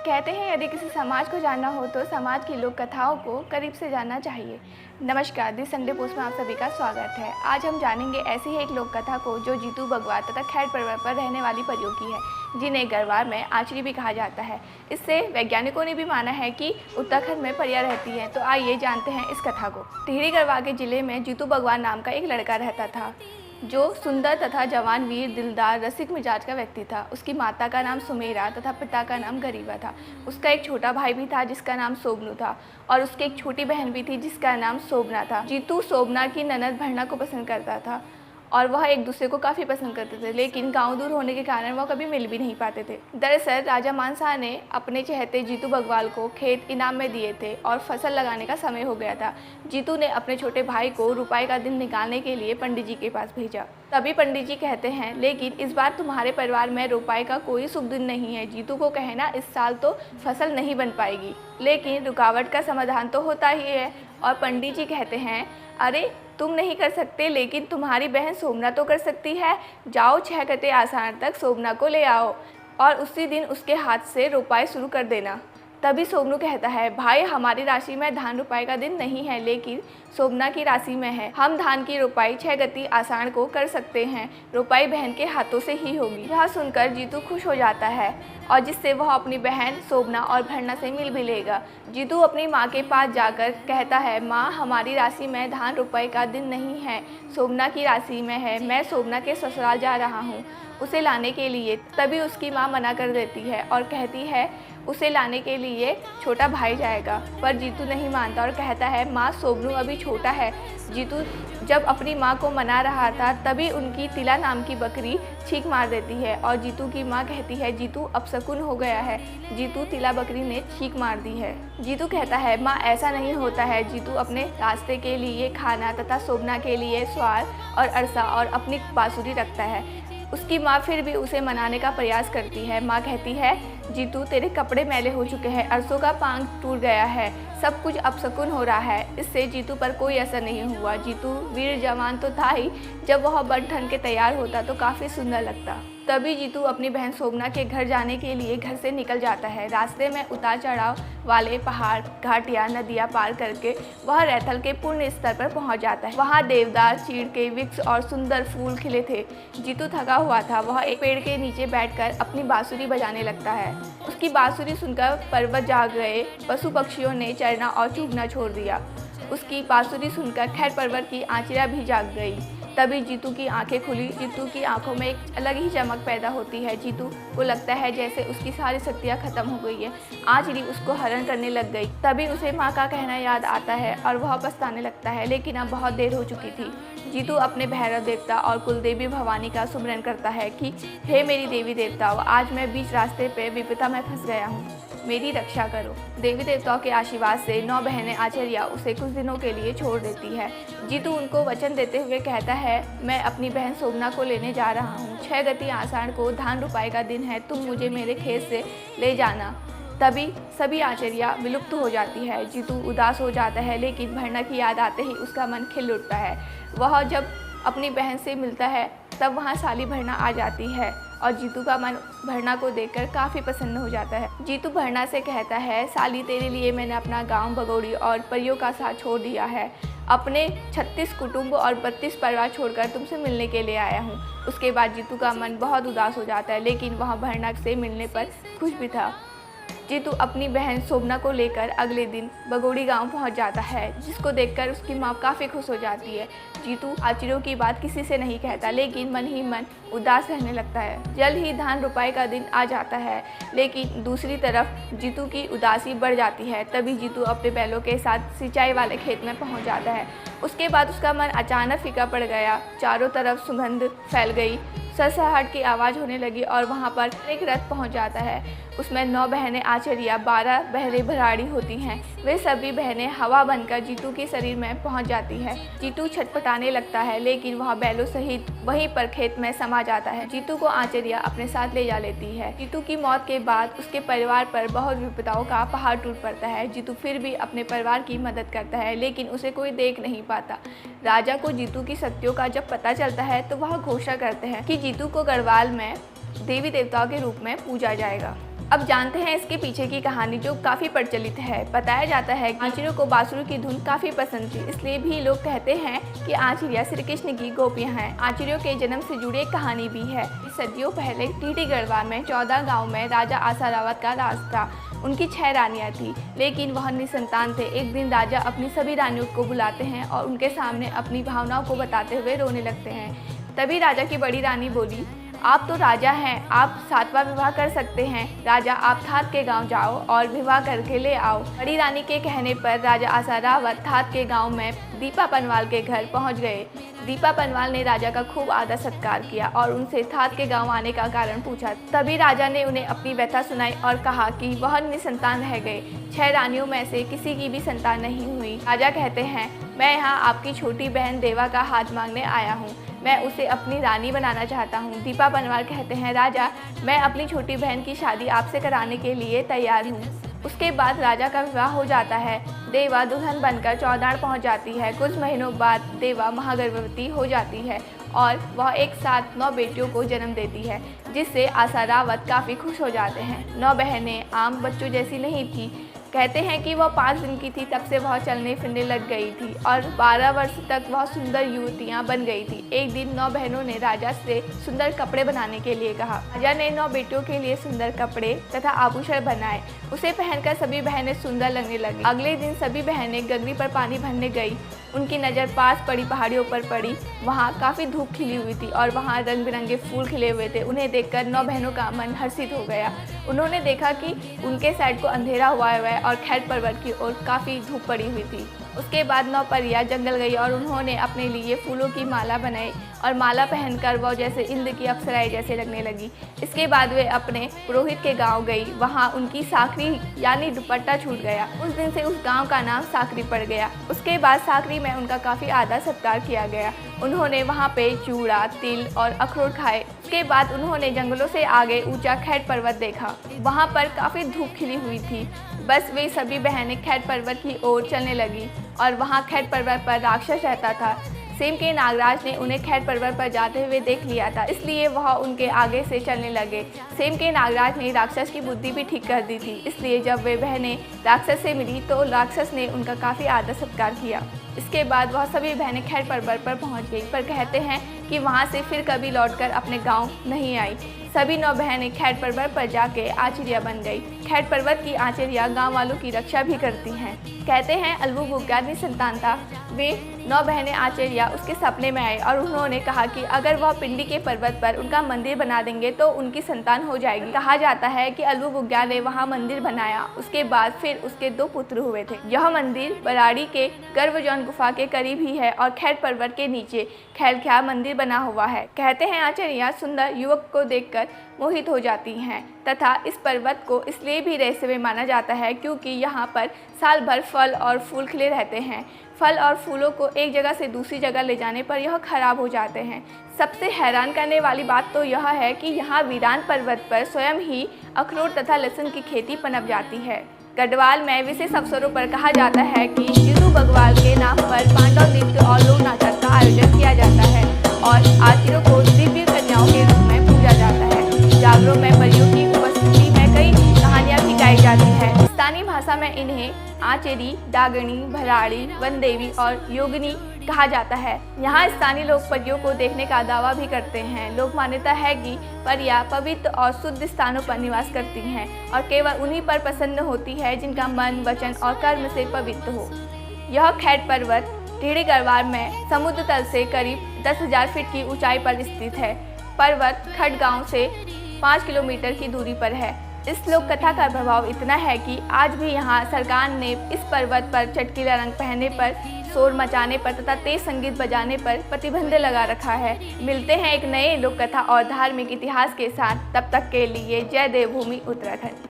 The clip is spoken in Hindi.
कहते हैं यदि किसी समाज को जानना हो तो समाज की लोक कथाओं को करीब से जानना चाहिए। नमस्कार, दिस संडे पोस्ट में आप सभी का स्वागत है। आज हम जानेंगे ऐसी ही एक लोक कथा को जो जीतू बगवार तथा खैर पर्वत पर रहने वाली परियों की है, जिन्हें गढ़वाल में आचरी भी कहा जाता है। इससे वैज्ञानिकों ने भी माना है कि उत्तराखंड में परियां रहती हैं। तो आइए जानते हैं इस कथा को। टिहरी गढ़वाल के जिले में जीतू बगवार नाम का एक लड़का रहता था, जो सुंदर तथा जवान, वीर, दिलदार, रसिक मिजाज का व्यक्ति था। उसकी माता का नाम सुमेरा तथा पिता का नाम गरीबा था। उसका एक छोटा भाई भी था जिसका नाम सोबनू था, और उसकी एक छोटी बहन भी थी जिसका नाम शोभना था। जीतू शोभना की ननद भरना को पसंद करता था और वह एक दूसरे को काफ़ी पसंद करते थे, लेकिन गांव दूर होने के कारण वह कभी मिल भी नहीं पाते थे। दरअसल राजा मानसा ने अपने चहेते जीतू बगवाल को खेत इनाम में दिए थे और फसल लगाने का समय हो गया था। जीतू ने अपने छोटे भाई को रुपाई का दिन निकालने के लिए पंडित जी के पास भेजा। तभी पंडित जी कहते हैं, लेकिन इस बार तुम्हारे परिवार में रुपाई का कोई शुभ दिन नहीं है। जीतू को कहना इस साल तो फसल नहीं बन पाएगी, लेकिन रुकावट का समाधान तो होता ही है। और पंडित जी कहते हैं, अरे तुम नहीं कर सकते, लेकिन तुम्हारी बहन शोभना तो कर सकती है। जाओ 6 गते आषाढ़ तक शोभना को ले आओ और उसी दिन उसके हाथ से रोपाई शुरू कर देना। तभी शोभनू कहता है, भाई हमारी राशि में धान रोपाई का दिन नहीं है, लेकिन शोभना की राशि में है। हम धान की रोपाई 6 गति आषाढ़ को कर सकते हैं। रोपाई बहन के हाथों से ही होगी। यह सुनकर जीतू खुश हो जाता है और जिससे वह अपनी बहन शोभना और भरना से मिल भी लेगा। जीतू अपनी माँ के पास जाकर कहता है, माँ हमारी राशि में धान रोपाई का दिन नहीं है, शोभना की राशि में है। मैं शोभना के ससुराल जा रहा हूँ उसे लाने के लिए। तभी उसकी माँ मना कर देती है और कहती है उसे लाने के लिए छोटा भाई जाएगा, पर जीतू नहीं मानता और कहता है, माँ शोभनू अभी छोटा है। जीतू जब अपनी माँ को मना रहा था तभी उनकी तिला नाम की बकरी छींक मार देती है और जीतू की माँ कहती है, जीतू अपशकुन हो गया है। जीतू तिला बकरी ने छींक मार दी है। जीतू कहता है, माँ ऐसा नहीं होता है। जीतू अपने रास्ते के लिए खाना तथा शोभना के लिए स्वार और अरसा और अपनी बांसुरी रखता है। उसकी माँ फिर भी उसे मनाने का प्रयास करती है। माँ कहती है, जीतू तेरे कपड़े मैले हो चुके हैं, अरसों का पांग टूट गया है, सब कुछ अपशकुन हो रहा है। इससे जीतू पर कोई असर नहीं हुआ। जीतू वीर जवान तो था ही, जब वह बन ठन के तैयार होता तो काफ़ी सुंदर लगता। तभी जीतू अपनी बहन शोभना के घर जाने के लिए घर से निकल जाता है। रास्ते में उतार चढ़ाव वाले पहाड़, घाटियाँ, नदियाँ पार करके वह रैथल के पूर्ण स्तर पर पहुंच जाता है। वहाँ देवदार, चीड़ के वृक्ष और सुंदर फूल खिले थे। जीतू थका हुआ था। वह एक पेड़ के नीचे बैठकर अपनी बांसुरी बजाने लगता है। उसकी बांसुरी सुनकर पर्वत जाग गए, पशु पक्षियों ने चरना और चुगना छोड़ दिया। उसकी बांसुरी सुनकर खैर पर्वत की आंचियाँ भी जाग गई। तभी जीतू की आंखें खुली। जीतू की आंखों में एक अलग ही चमक पैदा होती है। जीतू को लगता है जैसे उसकी सारी शक्तियाँ खत्म हो गई है। आंचरी उसको हरण करने लग गई। तभी उसे माँ का कहना याद आता है और वह पछताने लगता है, लेकिन अब बहुत देर हो चुकी थी। जीतू अपने भैरव देवता और कुलदेवी भवानी का सुमिरन करता है कि हे मेरी देवी देवताओं, आज मैं बीच रास्ते पे विपदा में फंस गया हूँ, मेरी रक्षा करो। देवी देवताओं के आशीर्वाद से 9 बहनें आचार्या उसे कुछ दिनों के लिए छोड़ देती है। जीतू उनको वचन देते हुए कहता है, मैं अपनी बहन शोभना को लेने जा रहा हूँ। 6 गति आषाढ़ को धान रोपाई का दिन है, तुम मुझे मेरे खेत से ले जाना। तभी सभी आचार्या विलुप्त हो जाती है। जीतू उदास हो जाता है, लेकिन भरना की याद आते ही उसका मन खिल उठता है। वह जब अपनी बहन से मिलता है तब वहाँ साली भरना आ जाती है और जीतू का मन भरना को देखकर काफ़ी प्रसन्न हो जाता है। जीतू भरना से कहता है, साली तेरे लिए मैंने अपना गांव भगोड़ी और परियों का साथ छोड़ दिया है। अपने 36 कुटुंब और 32 परिवार छोड़कर तुमसे मिलने के लिए आया हूँ। उसके बाद जीतू का मन बहुत उदास हो जाता है, लेकिन वह भरना से मिलने पर खुश भी था। जीतू अपनी बहन शोभना को लेकर अगले दिन बगोड़ी गांव पहुंच जाता है, जिसको देखकर उसकी माँ काफ़ी खुश हो जाती है। जीतू आचरियों की बात किसी से नहीं कहता, लेकिन मन ही मन उदास रहने लगता है। जल्द ही धान रोपाई का दिन आ जाता है, लेकिन दूसरी तरफ जीतू की उदासी बढ़ जाती है। तभी जीतू अपने बैलों के साथ सिंचाई वाले खेत में पहुँच जाता है। उसके बाद उसका मन अचानक फीका पड़ गया। चारों तरफ सुगंध फैल गई, सरसराहट की आवाज़ होने लगी और वहाँ पर एक रथ पहुँच जाता है। उसमें 9 बहनें आचार्या, 12 बहनें भराड़ी होती हैं। वे सभी बहनें हवा बनकर जीतू के शरीर में पहुँच जाती है। जीतू छटपटाने लगता है, लेकिन वह बैलों सहित वहीं पर खेत में समा जाता है। जीतू को आचार्या अपने साथ ले जा लेती है। जीतू की मौत के बाद उसके परिवार पर बहुत विपदाओं का पहाड़ टूट पड़ता है। जीतू फिर भी अपने परिवार की मदद करता है, लेकिन उसे कोई देख नहीं पाता। राजा को जीतू की शक्तियों का जब पता चलता है तो वह घोषणा करते हैं कि जीतू को गढ़वाल में देवी देवताओं के रूप में पूजा जाएगा। अब जानते हैं इसके पीछे की कहानी जो काफ़ी प्रचलित है। बताया जाता है कि आंचर्यों को बांसुरी की धुन काफ़ी पसंद थी, इसलिए भी लोग कहते हैं कि आंचर्या श्री कृष्ण की गोपियाँ हैं। आंचर्यों के जन्म से जुड़ी एक कहानी भी है। सदियों पहले टीटी गढ़वाल में 14 गाँव में राजा आसारावत का राज था। उनकी 6 रानियाँ थीं, लेकिन वह निसंतान थे। एक दिन राजा अपनी सभी रानियों को बुलाते हैं और उनके सामने अपनी भावनाओं को बताते हुए रोने लगते हैं। तभी राजा की बड़ी रानी बोली, आप तो राजा हैं, आप 7वां विवाह कर सकते हैं। राजा, आप थात के गांव जाओ और विवाह करके ले आओ। बड़ी रानी के कहने पर राजा आसारावत थात के गांव में दीपा पनवाल के घर पहुंच गए। दीपा पनवाल ने राजा का खूब आदर सत्कार किया और उनसे थात के गांव आने का कारण पूछा। तभी राजा ने उन्हें अपनी व्यथा सुनाई और कहा कि वह निसंतान रह गए। 6 रानियों में से किसी की भी संतान नहीं हुई। राजा कहते हैं, मैं यहाँ आपकी छोटी बहन देवा का हाथ मांगने आया हूँ, मैं उसे अपनी रानी बनाना चाहता हूँ। दीपा पनवाल कहते हैं, राजा, मैं अपनी छोटी बहन की शादी आपसे कराने के लिए तैयार हूँ। उसके बाद राजा का विवाह हो जाता है। देवा दुल्हन बनकर चौधार पहुँच जाती है। कुछ महीनों बाद देवा महागर्भवती हो जाती है और वह एक साथ 9 बेटियों को जन्म देती है, जिससे आसारावत काफ़ी खुश हो जाते हैं। 9 बहनें आम बच्चों जैसी नहीं थी। कहते हैं कि वह 5 दिन की थी तब से वह चलने फिरने लग गई थी और 12 वर्ष तक वह सुंदर युवतियां बन गई थी। एक दिन 9 बहनों ने राजा से सुंदर कपड़े बनाने के लिए कहा। राजा ने 9 बेटियों के लिए सुंदर कपड़े तथा आभूषण बनाए। उसे पहनकर सभी बहनें सुंदर लगने लगी। अगले दिन सभी बहनें गगरी पर पानी भरने गई। उनकी नज़र पास पड़ी पहाड़ियों पर पड़ी। वहाँ काफ़ी धूप खिली हुई थी और वहाँ रंग बिरंगे फूल खिले हुए थे। उन्हें देखकर 9 बहनों का मन हर्षित हो गया। उन्होंने देखा कि उनके साइड को अंधेरा हुआ है और खैर पर्वत की ओर काफ़ी धूप पड़ी हुई थी। उसके बाद 9 परियां जंगल गई और उन्होंने अपने लिए फूलों की माला बनाई और माला पहनकर वह जैसे इंद्र की अप्सराएं जैसे लगने लगी। इसके बाद वे अपने पुरोहित के गांव गई। वहां उनकी साकरी यानी दुपट्टा छूट गया। उस दिन से उस गांव का नाम साकरी पड़ गया। उसके बाद साकरी में उनका काफ़ी आदर सत्कार किया गया। उन्होंने वहाँ पे चूड़ा, तिल और अखरोट खाए। उसके बाद उन्होंने जंगलों से आगे ऊंचा खैट पर्वत देखा। वहाँ पर काफ़ी धूप खिली हुई थी। बस वे सभी बहनें खैट पर्वत की ओर चलने लगी और वहाँ खैट पर्वत पर राक्षस रहता था। सेम के नागराज ने उन्हें खैट पर्वत पर जाते हुए देख लिया था, इसलिए वह उनके आगे से चलने लगे। सेम के नागराज ने राक्षस की बुद्धि भी ठीक कर दी थी, इसलिए जब वे बहनें राक्षस से मिली तो राक्षस ने उनका काफ़ी आदर सत्कार किया। इसके बाद वह सभी बहनें खैट पर्वत पर पहुंच गई, पर कहते हैं कि वहां से फिर कभी लौटकर अपने गांव नहीं आई। सभी 9 बहनें खैट पर्वत पर जाके आचर्या बन गई। खैट पर्वत की आचर्या गांव वालों की रक्षा भी करती हैं। कहते हैं अलगू बुग्गा निसंतान था। वे 9 बहनें आचर्या उसके सपने में आए और उन्होंने कहा कि अगर वह पिंडी के पर्वत पर उनका मंदिर बना देंगे तो उनकी संतान हो जाएगी। कहा जाता है कि अलगू बुग्गा ने वहाँ मंदिर बनाया। उसके बाद फिर उसके 2 पुत्र हुए थे। यह मंदिर बराड़ी के गर्भजौन गुफा के करीब ही है और खैट पर्वत के नीचे खैलख्या मंदिर बना हुआ है। कहते हैं आचर्या सुंदर युवक को देखकर मोहित हो जाती हैं तथा इस पर्वत को इसलिए भी रहस्यमय माना जाता है क्योंकि यहाँ पर साल भर फल और फूल खिले रहते हैं। फल और फूलों को एक जगह से दूसरी जगह ले जाने पर यह खराब हो जाते हैं। सबसे हैरान करने वाली बात तो यह है कि यहाँ वीरान पर्वत पर स्वयं ही अखरोट तथा लहसुन की खेती पनप जाती है। गढ़वाल में विशेष अवसरों पर कहा जाता है कि जीतू बग्वाल के नाम पर पांडव नृत्य और लोक नाटक का आयोजन किया जाता है और आचर्यों को दिव्य कन्याओं के रूप में पूजा जाता है। जागरों में परियों की उपस्थिति में कई कहानियाँ भी गाई जाती है। स्थानीय भाषा में इन्हें आचेरी, डागणी, भराड़ी, वनदेवी और योगिनी कहा जाता है। यहाँ स्थानीय लोग परियों को देखने का दावा भी करते हैं। लोक मान्यता है कि परियां पवित्र और शुद्ध स्थानों पर निवास करती हैं और केवल उन्हीं पर प्रसन्न होती है जिनका मन, वचन और कर्म से पवित्र हो। यह खैट पर्वत टिहरी गढ़वाल में समुद्र तल से करीब 10,000 फीट की ऊंचाई पर स्थित है। पर्वत खट गांव से 5 किलोमीटर की दूरी पर है। इस लोक कथा का प्रभाव इतना है कि आज भी यहाँ सरकार ने इस पर्वत पर चटकीला रंग पहनने पर, शोर मचाने पर तथा तेज संगीत बजाने पर प्रतिबंध लगा रखा है। मिलते हैं एक नए लोक कथा और धार्मिक इतिहास के साथ। तब तक के लिए जय देवभूमि उत्तराखंड।